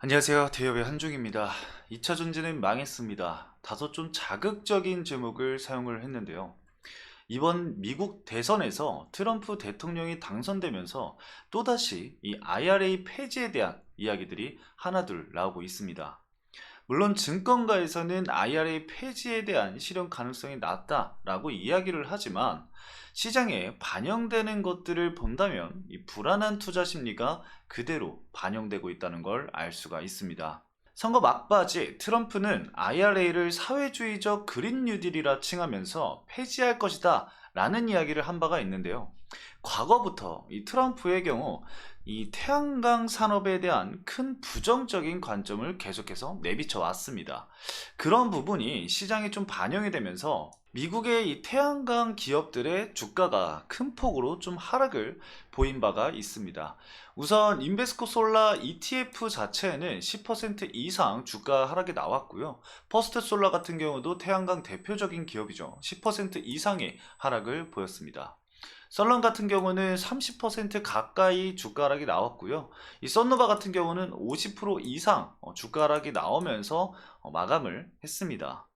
안녕하세요. 대여의 한중입니다. 2차 전지는 망했습니다. 다소 좀 자극적인 제목을 사용을 했는데요. 이번 미국 대선에서 트럼프 대통령이 당선되면서 또다시 이 IRA 폐지에 대한 이야기들이 하나둘 나오고 있습니다. 물론 증권가에서는 IRA 폐지에 대한 실현 가능성이 낮다라고 이야기를 하지만 시장에 반영되는 것들을 본다면 이 불안한 투자 심리가 그대로 반영되고 있다는 걸 알 수가 있습니다. 선거 막바지 트럼프는 IRA를 사회주의적 그린 뉴딜이라 칭하면서 폐지할 것이다 라는 이야기를 한 바가 있는데요. 과거부터 이 트럼프의 경우 이 태양광 산업에 대한 큰 부정적인 관점을 계속해서 내비쳐 왔습니다. 그런 부분이 시장에 좀 반영이 되면서 미국의 이 태양광 기업들의 주가가 큰 폭으로 좀 하락을 보인 바가 있습니다. 우선 인베스코 솔라 ETF 자체는 10% 이상 주가 하락이 나왔고요. 퍼스트 솔라 같은 경우도 태양광 대표적인 기업이죠. 10% 이상의 하락을 보였습니다. 썰런 같은 경우는 30% 가까이 주가 하락이 나왔고요. 이 썬노바 같은 경우는 50% 이상 주가 하락이 나오면서 마감을 했습니다.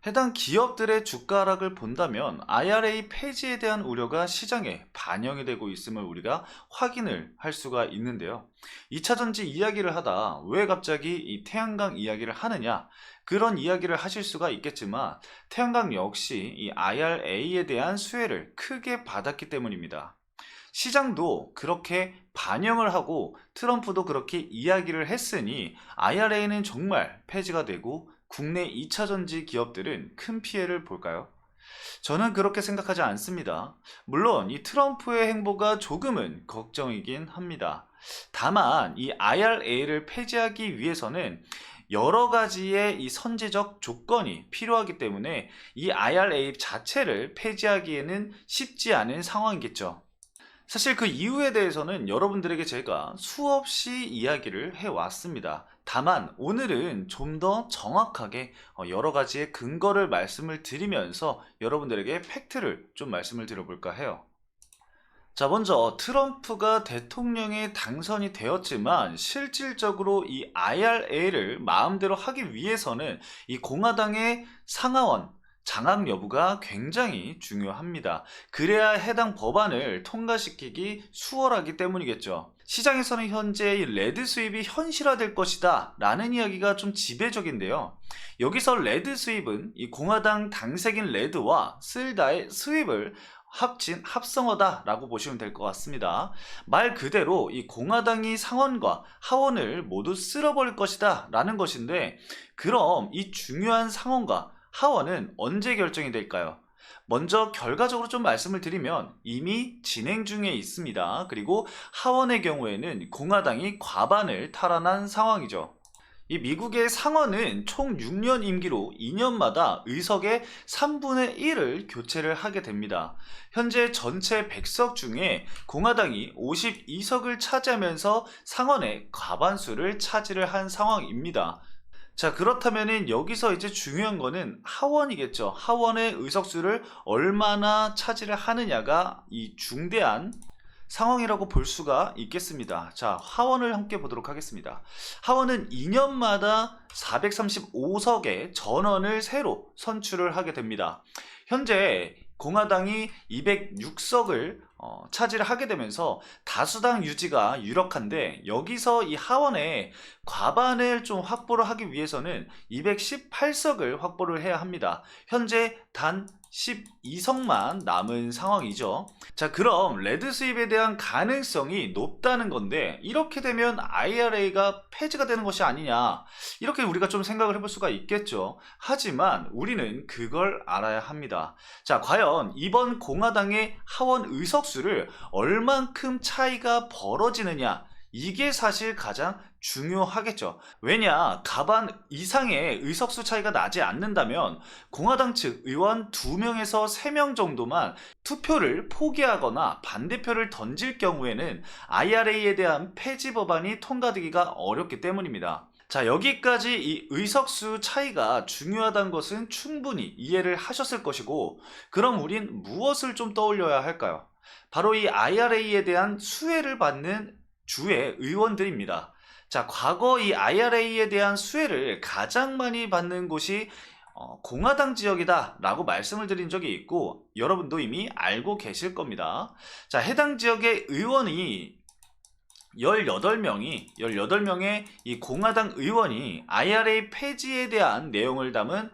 해당 기업들의 주가 하락을 본다면 IRA 폐지에 대한 우려가 시장에 반영이 되고 있음을 우리가 확인을 할 수가 있는데요. 2차 전지 이야기를 하다 왜 갑자기 이 태양광 이야기를 하느냐, 그런 이야기를 하실 수가 있겠지만 태양광 역시 이 IRA에 대한 수혜를 크게 받았기 때문입니다. 시장도 그렇게 반영을 하고 트럼프도 그렇게 이야기를 했으니 IRA는 정말 폐지가 되고 국내 2차 전지 기업들은 큰 피해를 볼까요? 저는 그렇게 생각하지 않습니다. 물론 이 트럼프의 행보가 조금은 걱정이긴 합니다. 다만 이 IRA를 폐지하기 위해서는 여러 가지의 이 선제적 조건이 필요하기 때문에 이 IRA 자체를 폐지하기에는 쉽지 않은 상황이겠죠. 사실 그 이유에 대해서는 여러분들에게 제가 수없이 이야기를 해왔습니다. 다만 오늘은 좀 더 정확하게 여러 가지의 근거를 말씀을 드리면서 여러분들에게 팩트를 좀 말씀을 드려볼까 해요. 자, 먼저 트럼프가 대통령에 당선이 되었지만 실질적으로 이 IRA를 마음대로 하기 위해서는 이 공화당의 상하원 장악 여부가 굉장히 중요합니다. 그래야 해당 법안을 통과시키기 수월하기 때문이겠죠. 시장에서는 현재 이 레드 수입이 현실화될 것이다 라는 이야기가 좀 지배적인데요. 여기서 레드 수입은 이 공화당 당색인 레드와 슬다의 수입을 합친 합성어다라고 보시면 될 것 같습니다. 말 그대로 이 공화당이 상원과 하원을 모두 쓸어버릴 것이다 라는 것인데, 그럼 이 중요한 상원과 하원은 언제 결정이 될까요? 먼저 결과적으로 좀 말씀을 드리면 이미 진행 중에 있습니다. 그리고 하원의 경우에는 공화당이 과반을 탈환한 상황이죠. 이 미국의 상원은 총 6년 임기로 2년마다 의석의 3분의 1을 교체를 하게 됩니다. 현재 전체 100석 중에 공화당이 52석을 차지하면서 상원의 과반수를 차지를 한 상황입니다. 자, 그렇다면은 여기서 이제 중요한 거는 하원이겠죠. 하원의 의석수를 얼마나 차지를 하느냐가 이 중대한 상황이라고 볼 수가 있겠습니다. 자, 하원을 함께 보도록 하겠습니다. 하원은 2년마다 435석의 전원을 새로 선출을 하게 됩니다. 현재 공화당이 206석을 차지를 하게 되면서 다수당 유지가 유력한데, 여기서 이 하원의 과반을 좀 확보를 하기 위해서는 218석을 확보를 해야 합니다. 현재 단 12석만 남은 상황이죠. 자, 그럼 레드 수입에 대한 가능성이 높다는 건데, 이렇게 되면 IRA가 폐지가 되는 것이 아니냐, 이렇게 우리가 좀 생각을 해볼 수가 있겠죠. 하지만 우리는 그걸 알아야 합니다. 자, 과연 이번 공화당의 하원 의석수를 얼만큼 차이가 벌어지느냐, 이게 사실 가장 중요하겠죠. 왜냐, 과반 이상의 의석수 차이가 나지 않는다면 공화당 측 의원 2명에서 3명 정도만 투표를 포기하거나 반대표를 던질 경우에는 IRA에 대한 폐지 법안이 통과되기가 어렵기 때문입니다. 자, 여기까지 이 의석수 차이가 중요하다는 것은 충분히 이해를 하셨을 것이고, 그럼 우린 무엇을 좀 떠올려야 할까요? 바로 이 IRA에 대한 수혜를 받는 주의 의원들입니다. 자, 과거 이 IRA에 대한 수혜를 가장 많이 받는 곳이 공화당 지역이다라고 말씀을 드린 적이 있고 여러분도 이미 알고 계실 겁니다. 자, 해당 지역의 의원이 18명의 이 공화당 의원이 IRA 폐지에 대한 내용을 담은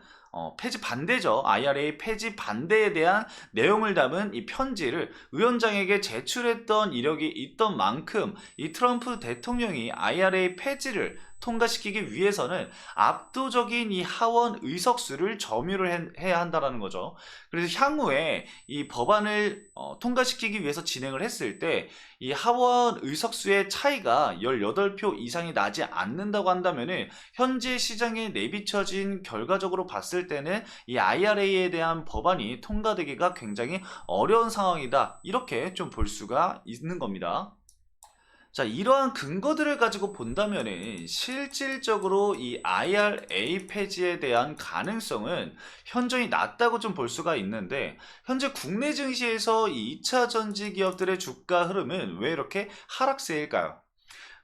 폐지 반대죠. IRA 폐지 반대에 대한 내용을 담은 이 편지를 위원장에게 제출했던 이력이 있던 만큼 이 트럼프 대통령이 IRA 폐지를 통과시키기 위해서는 압도적인 이 하원 의석수를 점유를 해야 한다는 거죠. 그래서 향후에 이 법안을 통과시키기 위해서 진행을 했을 때 이 하원 의석수의 차이가 18표 이상이 나지 않는다고 한다면은 현재 시장에 내비쳐진 결과적으로 봤을 때는 이 IRA에 대한 법안이 통과되기가 굉장히 어려운 상황이다. 이렇게 좀 볼 수가 있는 겁니다. 자, 이러한 근거들을 가지고 본다면은 실질적으로 이 IRA 폐지에 대한 가능성은 현저히 낮다고 좀 볼 수가 있는데 현재 국내 증시에서 이 2차 전지 기업들의 주가 흐름은 왜 이렇게 하락세일까요?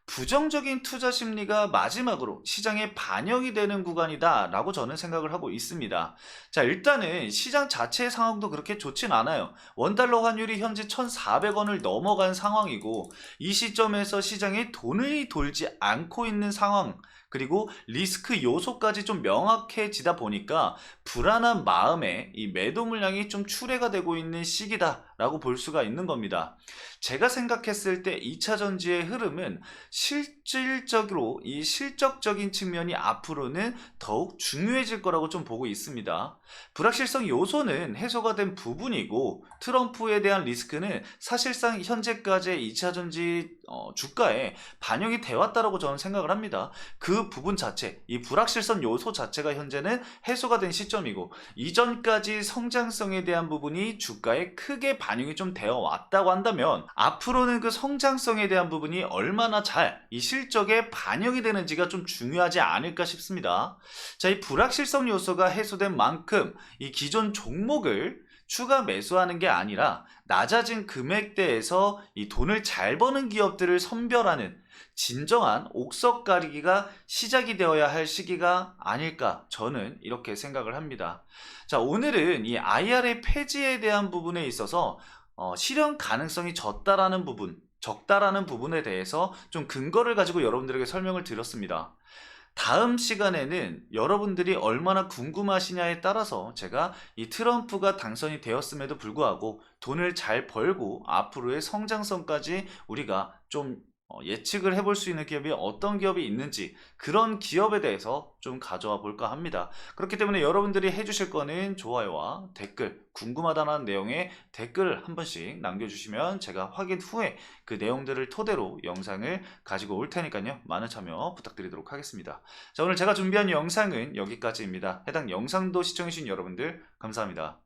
부정적인 투자 심리가 마지막으로 시장에 반영이 되는 구간이다 라고 저는 생각을 하고 있습니다. 자, 일단은 시장 자체의 상황도 그렇게 좋진 않아요. 원달러 환율이 현재 1,400원을 넘어간 상황이고 이 시점에서 시장에 돈이 돌지 않고 있는 상황, 그리고 리스크 요소까지 좀 명확해지다 보니까 불안한 마음에 이 매도 물량이 좀 출회가 되고 있는 시기다 라고 볼 수가 있는 겁니다. 제가 생각했을 때 2차 전지의 흐름은 실질적으로 이 실적적인 측면이 앞으로는 더욱 중요해질 거라고 좀 보고 있습니다. 불확실성 요소는 해소가 된 부분이고 트럼프에 대한 리스크는 사실상 현재까지의 2차 전지 주가에 반영이 되어 왔다고 저는 생각을 합니다. 그 부분 자체, 이 불확실성 요소 자체가 현재는 해소가 된 시점이고 이전까지 성장성에 대한 부분이 주가에 크게 반영이 좀 되어 왔다고 한다면 앞으로는 그 성장성에 대한 부분이 얼마나 잘 이 실적에 반영이 되는지가 좀 중요하지 않을까 싶습니다. 자, 이 불확실성 요소가 해소된 만큼 이 기존 종목을 추가 매수하는 게 아니라 낮아진 금액대에서 이 돈을 잘 버는 기업들을 선별하는 진정한 옥석 가리기가 시작이 되어야 할 시기가 아닐까 저는 이렇게 생각을 합니다. 자, 오늘은 이 IRA 폐지에 대한 부분에 있어서 실현 가능성이 적다라는 부분에 대해서 좀 근거를 가지고 여러분들에게 설명을 드렸습니다. 다음 시간에는 여러분들이 얼마나 궁금하시냐에 따라서 제가 이 트럼프가 당선이 되었음에도 불구하고 돈을 잘 벌고 앞으로의 성장성까지 우리가 좀 예측을 해볼 수 있는 기업이 어떤 기업이 있는지 그런 기업에 대해서 좀 가져와 볼까 합니다. 그렇기 때문에 여러분들이 해주실 거는 좋아요와 댓글, 궁금하다는 내용의 댓글을 한 번씩 남겨주시면 제가 확인 후에 그 내용들을 토대로 영상을 가지고 올 테니까요. 많은 참여 부탁드리도록 하겠습니다. 자, 오늘 제가 준비한 영상은 여기까지입니다. 해당 영상도 시청해주신 여러분들 감사합니다.